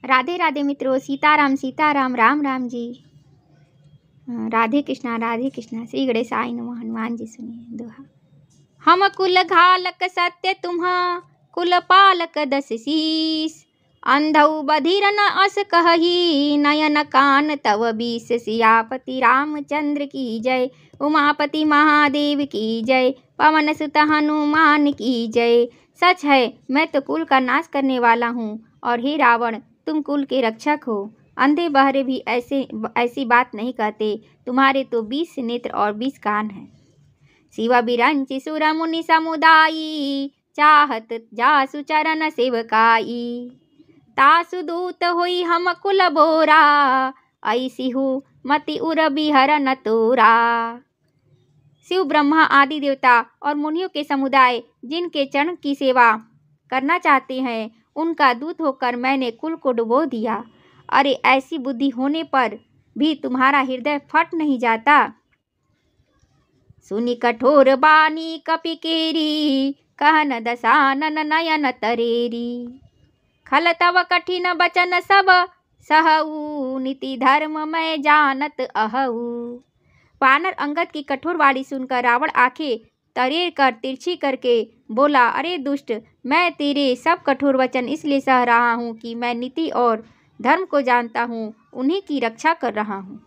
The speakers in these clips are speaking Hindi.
राधे राधे मित्रों, सीताराम सीताराम, राम राम जी। राधे कृष्णा। श्री गणेशाय नमः। हनुमान जी सुनिए दोहा। हम कुल घालक सत्य तुम्हा, कुल पालक दस शीस। अंधौ बधिर न अस कहही, नयन कान तव बीस। सियापति रामचंद्र की जय, उमापति महादेव की जय, पवन सुत हनुमान की जय। सच है, मैं तो कुल का नाश करने वाला हूँ, और हे रावण, तुम कुल के रक्षक हो। अंधे बहरे भी ऐसी बात नहीं कहते। तुम्हारे तो 20 नेत्र और 20 कान हैं। शिव बिरंचि सुर मुनि समुदायी, चाहत जासु चरण सेवकाई। तासु दूत होई हम कुल बोरा, ऐसी हूँ मति उर बिहर न तोरा। शिव ब्रह्मा आदि देवता और मुनियों के समुदाय जिनके चरण की सेवा करना चाहते हैं, उनका दूत होकर मैंने कुल को डुबो दिया। अरे, ऐसी बुद्धि होने पर भी तुम्हारा हृदय फट नहीं जाता। सुनि कठोर बानी कपि केरी, कहन दसानन नयन तरेरी। खल तव कठिन बचन सब सहऊ, नीति धर्म मैं जानत अहऊ। वानर अंगद की कठोर वाणी सुनकर रावण आंखें तरेर कर तिरछी करके बोला, अरे दुष्ट, मैं तेरे सब कठोर वचन इसलिए सह रहा हूँ कि मैं नीति और धर्म को जानता हूँ, उन्हीं की रक्षा कर रहा हूँ।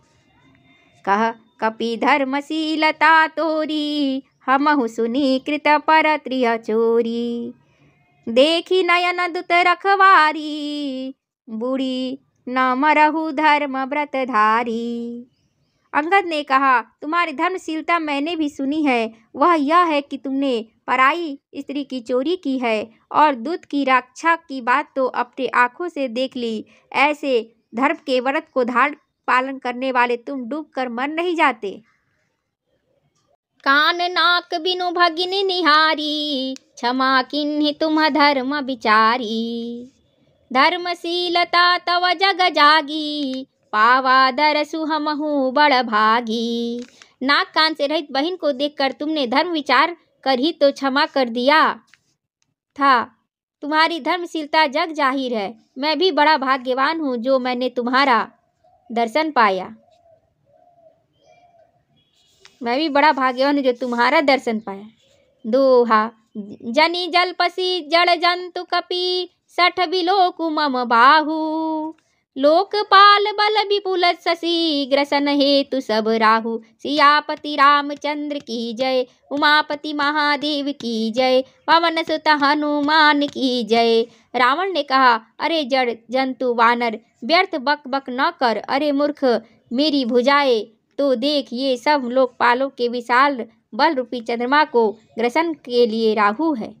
कह कपि धर्मशीलता तोरी, हमहु सुनी कृत पर त्रिय चोरी। देखी नयन दुत रखवारी, बूढ़ी न मरहु धर्म व्रतधारी। अंगद ने कहा, तुम्हारी धर्मशीलता मैंने भी सुनी है। वह यह है कि तुमने पराई स्त्री की चोरी की है, और दूत की रक्षा की बात तो अपने आंखों से देख ली। ऐसे धर्म के व्रत को धारण पालन करने वाले तुम डूबकर मर नहीं जाते। कान नाक बिनु भगिनी निहारी, क्षमा किन्हि तुम धर्म विचारी। धर्मशीलता तव जग जागी, पावा दरसु हमहु बड़ भागी। नाक कान से रहित बहन को देखकर तुमने धर्म विचार कर ही तो क्षमा कर दिया था। तुम्हारी धर्मशीलता जग जाहिर है। मैं भी बड़ा भाग्यवान हूँ जो मैंने तुम्हारा दर्शन पाया। दोहा। जनि जलपसी जड़ जंतु कपि, सठ बिलोकु मम बाहु। लोकपाल बल विपुल शशि, ग्रसन हेतु सब राहु। सियापति रामचंद्र की जय, उमापति महादेव की जय, पवन सुत हनुमान की जय। रावण ने कहा, अरे जड़ जंतु वानर, व्यर्थ बक बक न कर। अरे मूर्ख, मेरी भुजाएं तो देख, ये सब लोकपालों के विशाल बल रूपी चंद्रमा को ग्रसन के लिए राहु है।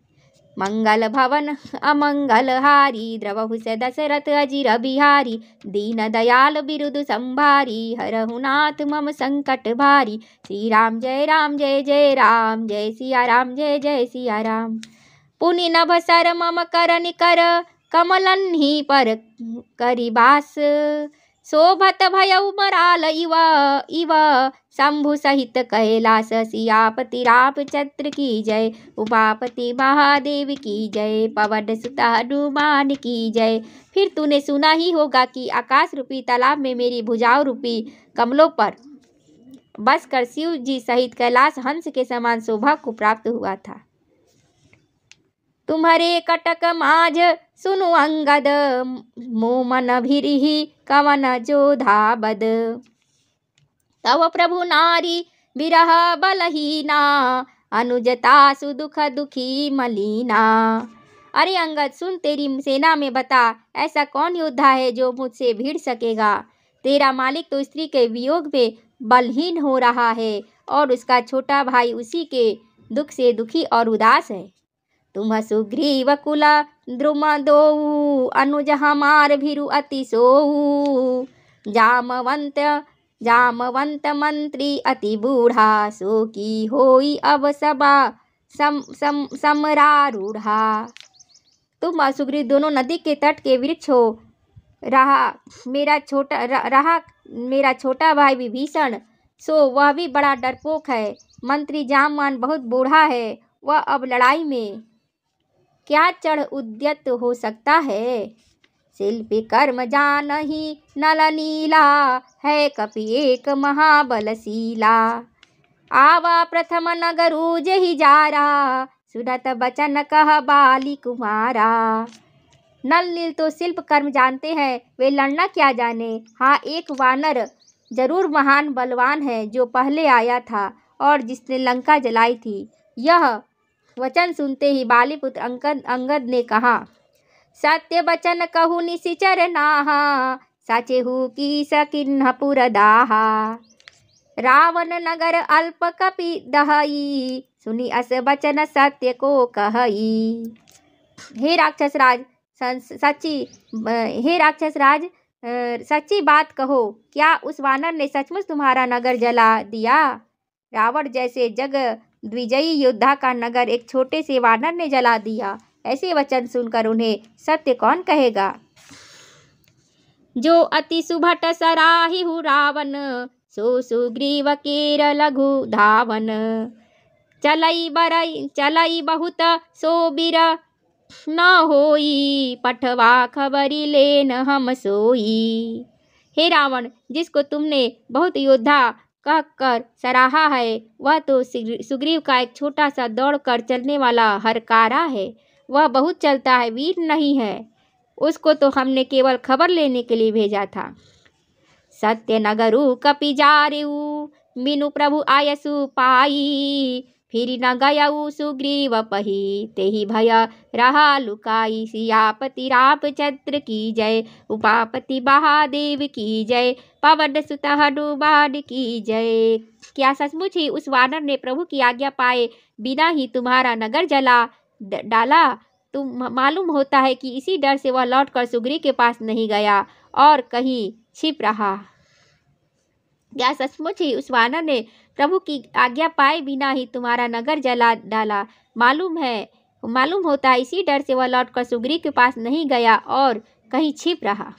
मंगल भवन अमंगल हारी, द्रवहु से दशरथ अजिर बिहारी। दीन दयाल बिरुदु संभारी, हरहु नाथ मम संकट भारी। श्री राम जय राम जय जय राम, जय सिया राम जय जय सिया राम। पुनि नभ सर मम कर निकर, कमलन ही पर करिबास। शोभत भयउ मराल इव, शंभु सहित कैलास। सियापति रामचंद्र की जय, उमापति महादेव की जय, पवन सुत हनुमान की जय। फिर तूने सुना ही होगा कि आकाश रूपी तालाब में मेरी भुजाओं रूपी कमलों पर बसकर शिव जी सहित कैलाश हंस के समान शोभा को प्राप्त हुआ था। तुम्हारे कटक माझ सुनु अंगद, मोमन भिरिहि कवन जोधा बद। तव प्रभु नारी बिरह बलहीना, अनुजता सुदुख दुखी मलीना। अरे अंगद सुन, तेरी सेना में बता, ऐसा कौन योद्धा है जो मुझसे भिड़ सकेगा। तेरा मालिक तो स्त्री के वियोग में बलहीन हो रहा है, और उसका छोटा भाई उसी के दुख से दुखी और उदास है। तुम सुग्रीव कुल द्रुम दोऊ, अनुज हमार भिरु अति सोऊ। जामवंत मंत्री अति बूढ़ा, सो की होई अब सबा समरारूढ़ा। तुम सुग्रीव दोनों नदी के तट के वृक्ष हो। मेरा छोटा भाई विभीषण, सो वह भी बड़ा डरपोक है। मंत्री जामवान बहुत बूढ़ा है, वह अब लड़ाई में क्या चढ़ उद्यत हो सकता है। शिल्पी कर्म जानहि नल नीला, है कपि एक महाबलशीला। आवा प्रथम नगरु जेहि जारा, सुनत बचन कह बाली कुमारा। नल नील तो शिल्प कर्म जानते हैं, वे लड़ना क्या जाने। हाँ, एक वानर जरूर महान बलवान है जो पहले आया था और जिसने लंका जलाई थी। यह वचन सुनते ही बालीपुत्र अंगद ने कहा, सत्य बचन कहूँ निशिचर नाहा, सचेहु की सकिन्ह पुर दाहा। रावण नगर अल्प कपि दहई, सुनी अस बचन सत्य को कहई। हे राक्षस राज सच्ची बात कहो, क्या उस वानर ने सचमुच तुम्हारा नगर जला दिया? रावण जैसे जग द्विजयी योद्धा का नगर एक छोटे से वानर ने जला दिया। ऐसे वचन सुनकर उन्हें सत्य कौन कहेगा। जो अति सुभट सराहिहु रावण, सो सुग्रीव केर लघु धावन। चलई बहुत सो बीर, न होई पठवा खबरी लेन हम सोई। हे रावण, जिसको तुमने बहुत योद्धा कहकर सराहा है, वह तो सुग्रीव का एक छोटा सा दौड़कर चलने वाला हरकारा है। वह बहुत चलता है, वीर नहीं है। उसको तो हमने केवल खबर लेने के लिए भेजा था। सत्य नगरु कपि जारेऊ, मीनु प्रभु आयसु पाई। फिर न गयऊ सुग्रीव पही, तेहि भय रहा लुकाई। सियापति रामचंद्र की जय, उमापति महादेव की जय, पवन सुत हनुमान की जय। क्या सचमुच ही उस वानर ने प्रभु की आज्ञा पाए बिना ही तुम्हारा नगर जला डाला? तुम मालूम होता है कि इसी डर से वह लौटकर सुग्रीव के पास नहीं गया और कहीं छिप रहा। क्या सचमुच ही उस वानर ने प्रभु की आज्ञा पाए बिना ही तुम्हारा नगर जला डाला? मालूम होता है इसी डर से वह लौटकर सुग्रीव के पास नहीं गया और कहीं छिप रहा।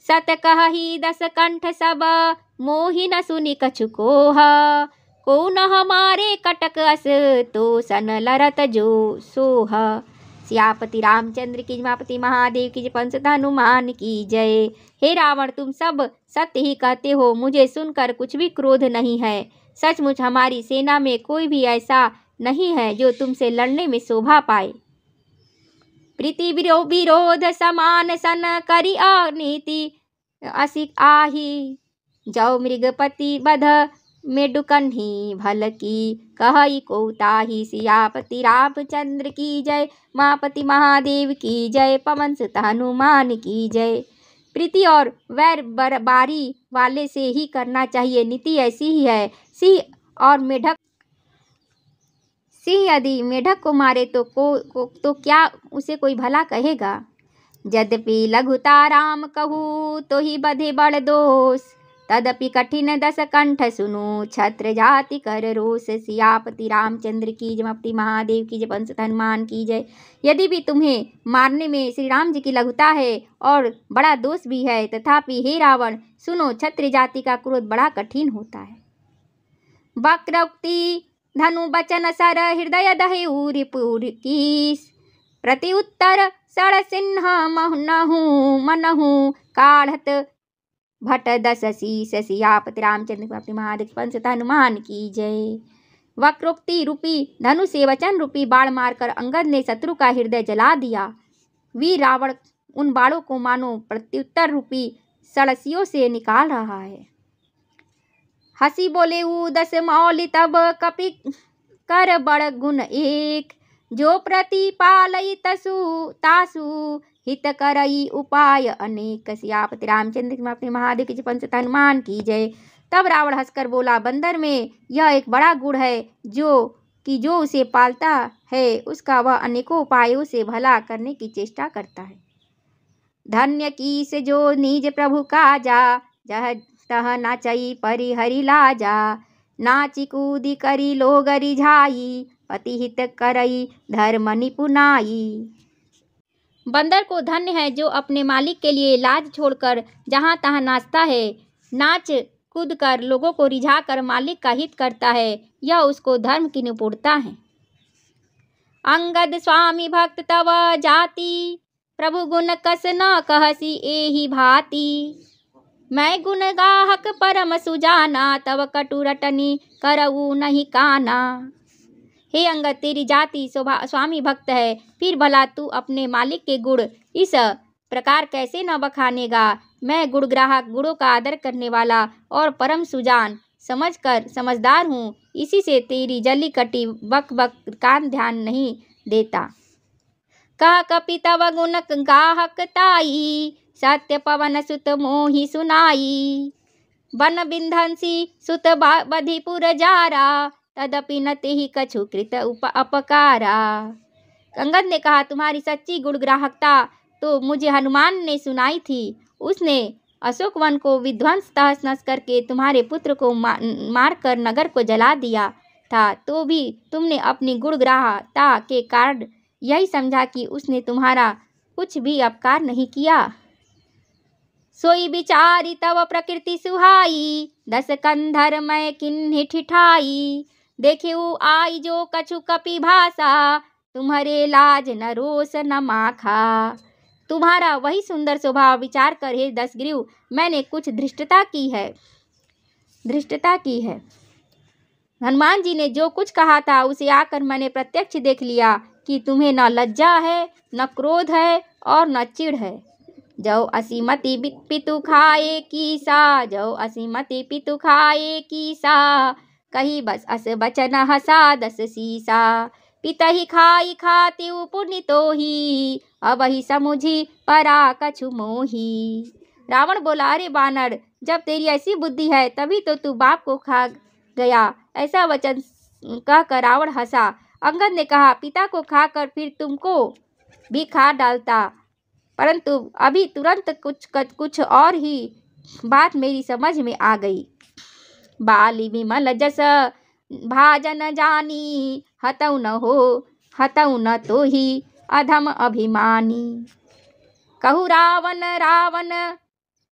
सत कहहि दस कंठ सब, मोहि न सुनि कछु कोह। को न हमारे कटक अस, तो सन लरत जो सोह। सियापति रामचंद्र की, उमापति महादेव की जय, पवन सुत हनुमान की जय। हे रावण, तुम सब सत्य ही कहते हो, मुझे सुनकर कुछ भी क्रोध नहीं है। सचमुच हमारी सेना में कोई भी ऐसा नहीं है जो तुमसे लड़ने में शोभा पाए। प्रीति विरोध समान सन, करी अनीति असिक आही। जौ मृगपति बध में डुकन्ही, भल की कहई को ताही। सियापति रामचंद्र की जय, उमापति महादेव की जय, पवन सुत हनुमान की जय। प्रीति और वैर बारी वाले से ही करना चाहिए, नीति ऐसी ही है। सिंह यदि मेढक को मारे तो क्या उसे कोई भला कहेगा। यद्यपि लघुता राम कहूँ, तो ही बधे बड़ दोष। तदपि कठिन दस कंठ सुनो, छत्र जाति कर रोष। सियापति रामचंद्र की जय, उमापति महादेव की जय, पवन सुत हनुमान की जय। यदि भी तुम्हें मारने में श्री राम जी की लघुता है और बड़ा दोष भी है, तथापि हे रावण सुनो, क्षत्रिय जाति का क्रोध बड़ा कठिन होता है। वक्रोक्ति धनु बचन सर, हृदय दहेऊ रिपुर कीस। प्रति उत्तर सड़ सिन्ह मनहु, काढ़त भट दस शीस। सियापति रामचंद्र उमापति महादेव, पवन सुत हनुमान की जय। वक्रोक्ति रूपी धनु से वचन रूपी बाण मारकर अंगद ने शत्रु का हृदय जला दिया। वीर रावण उन बाणों को मानो प्रत्युत्तर रूपी सड़सियों से निकाल रहा है। हंसी बोले दस मौलि तब, कपि कर बड़ गुण एक। जो प्रतिपालई तासु, हित करई उपाय अनेक। सियापति रामचंद्र उमापति महादेव की जय, पवन सुत हनुमान की जय। तब रावण हंसकर बोला, बंदर में यह एक बड़ा गुण है जो उसे पालता है, उसका वह अनेकों उपायों से भला करने की चेष्टा करता है। धन्य कीस जो निज प्रभु काजा, जह तह नाचई परिहरि लाजा। नाची कूदी करी लोग रिझाई, पति हित करई धर्म निपुनाई। बंदर को धन्य है जो अपने मालिक के लिए लाज छोड़कर जहाँ तहाँ नाचता है, नाच कूद कर लोगों को रिझाकर मालिक का हित करता है। यह उसको धर्म की निपुणता है। अंगद स्वामी भक्त तव जाति, प्रभु गुण कस न कहसी एहि भांति। मैं गुण गाहक परम सुजाना, तब कटु रटनी करऊ नहीं काना। हे अंगद, तेरी जाति स्वामी भक्त है, फिर भला तू अपने मालिक के गुण इस प्रकार कैसे न बखानेगा। मैं गुण ग्राहक, गुणों का आदर करने वाला और परम सुजान समझकर समझदार हूँ, इसी से तेरी जली कटी बक बक कान ध्यान नहीं देता। कह कपि तव गुण गाहक ताई, सत्य पवन सुत मोहि सुनाई। बन बिंधंसी सुत बधिपुर जारा, तदपि न तेहि कछु कृत अपकारा। अंगद ने कहा, तुम्हारी सच्ची गुण ग्राहकता तो मुझे हनुमान ने सुनाई थी। उसने अशोक वन को विध्वंस तहस नस करके तुम्हारे पुत्र को मारकर नगर को जला दिया था, तो भी तुमने अपनी गुण ग्राहकता के कारण यही समझा कि उसने तुम्हारा कुछ भी अपकार नहीं किया। सोई बिचारी तव प्रकृति सुहाई, दस कंधर मैं किन्हि ठिठाई। देखिउ आई जो कछु कपि भाषा, तुम्हारे लाज न रोष न माखा। तुम्हारा वही सुंदर स्वभाव विचार कर हे दशग्रीव, मैंने कुछ धृष्टता की है। हनुमान जी ने जो कुछ कहा था उसे आकर मैंने प्रत्यक्ष देख लिया कि तुम्हें न लज्जा है, न क्रोध है और न चिढ़ है। जो असीमति पितु खाए कीसा, जो असीमति पितु खाए कीसा। कही बस अस बचन हसा दस सीसा, पितहि खाई खातिउ पुण्य तोहि, अब ही समुझी परा कछु मोही। रावण बोला, अरे बानर, जब तेरी ऐसी बुद्धि है तभी तो तू बाप को खा गया। ऐसा वचन कहकर रावण हंसा। अंगद ने कहा, पिता को खाकर फिर तुमको भी खा डालता, परंतु अभी तुरंत कुछ और ही बात मेरी समझ में आ गई। बाली विमल जस भाजन जानी, हतऊ न तोहि अधम अभिमानी। कहु रावण रावण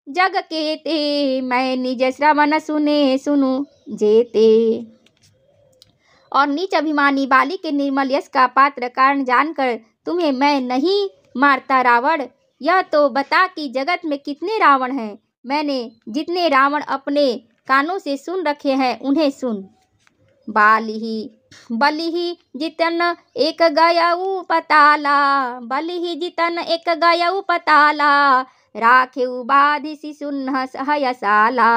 जग केते, मैं निज श्रवण सुनु जेते। और नीच अभिमानी बाली के निर्मल यश का पात्र कारण जानकर तुम्हें मैं नहीं मारता रावण। यह तो बता कि जगत में कितने रावण हैं। मैंने जितने रावण अपने कानों से सुन रखे हैं उन्हें सुन। बलिहि जितन एक गयऊ पताला, बलिहि जितन एक गयऊ पताला। राखेउ बाधिसि सुन्न सहयसाला,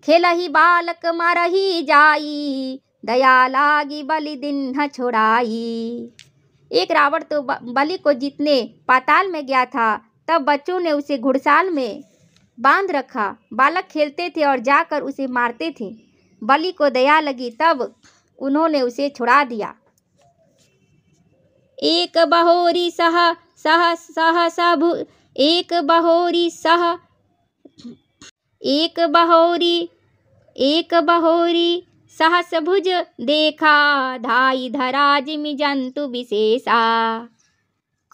खेलहि बालक मरहि जाई। दया लागी बलि दिन छोड़ाई। एक रावण तो बलि को जीतने पाताल में गया था, तब बच्चों ने उसे घुड़साल में बांध रखा। बालक खेलते थे और जाकर उसे मारते थे। बलि को दया लगी तब उन्होंने उसे छुड़ा दिया। एक बहोरी सहस भुज देखा, धाई धरा जिमि जंतु विशेषा।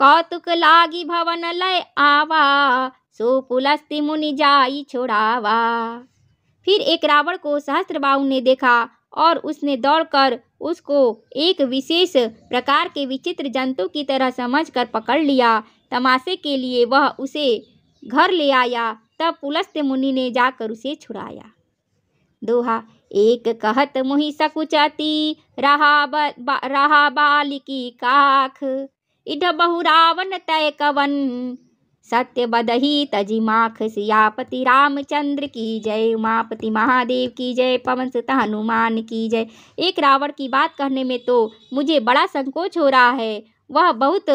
कौतुक लागी भवन लय आवा, सो पुलस्त्य मुनि जाई छुड़ावा। फिर एक रावण को सहस्त्रबाहु ने देखा और उसने दौड़कर उसको एक विशेष प्रकार के विचित्र जंतु की तरह समझकर पकड़ लिया। तमाशे के लिए वह उसे घर ले आया। तब पुलस्त्य मुनि ने जाकर उसे छुड़ाया। दोहा। एक कहत मुहि सकुचती, रहा बालिकी काख। इध बहु रावण तय कवन, सत्य बदही तजी माख। सियापति रामचंद्र की जय, उमापति महादेव की जय, पवन सुत हनुमान की जय। एक रावण की बात कहने में तो मुझे बड़ा संकोच हो रहा है। वह बहुत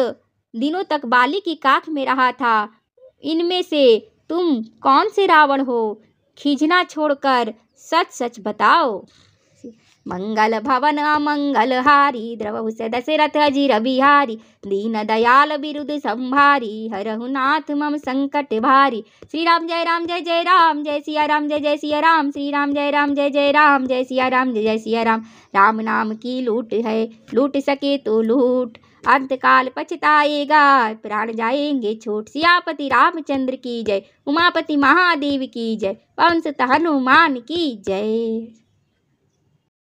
दिनों तक बाली की काख में रहा था। इनमें से तुम कौन से रावण हो? खींचना छोड़कर सच सच बताओ। मंगल भवन अमंगल हारी, द्रवहु दशरथ अजिर बिहारी। दीन दयाल बिरुद संभारी, हरहु नाथ मम संकट भारी। श्री राम जय जय राम, जय सिया राम जय सिया राम। श्री राम जय जय राम, जय सिया राम जय सिया राम। राम नाम की लूट है, लूट सके तो लूट। अंतकाल पछताएगा, प्राण जाएंगे छोट। सियापति रामचंद्र की जय, उमापति महादेव की जय, पवन सुत हनुमान की जय।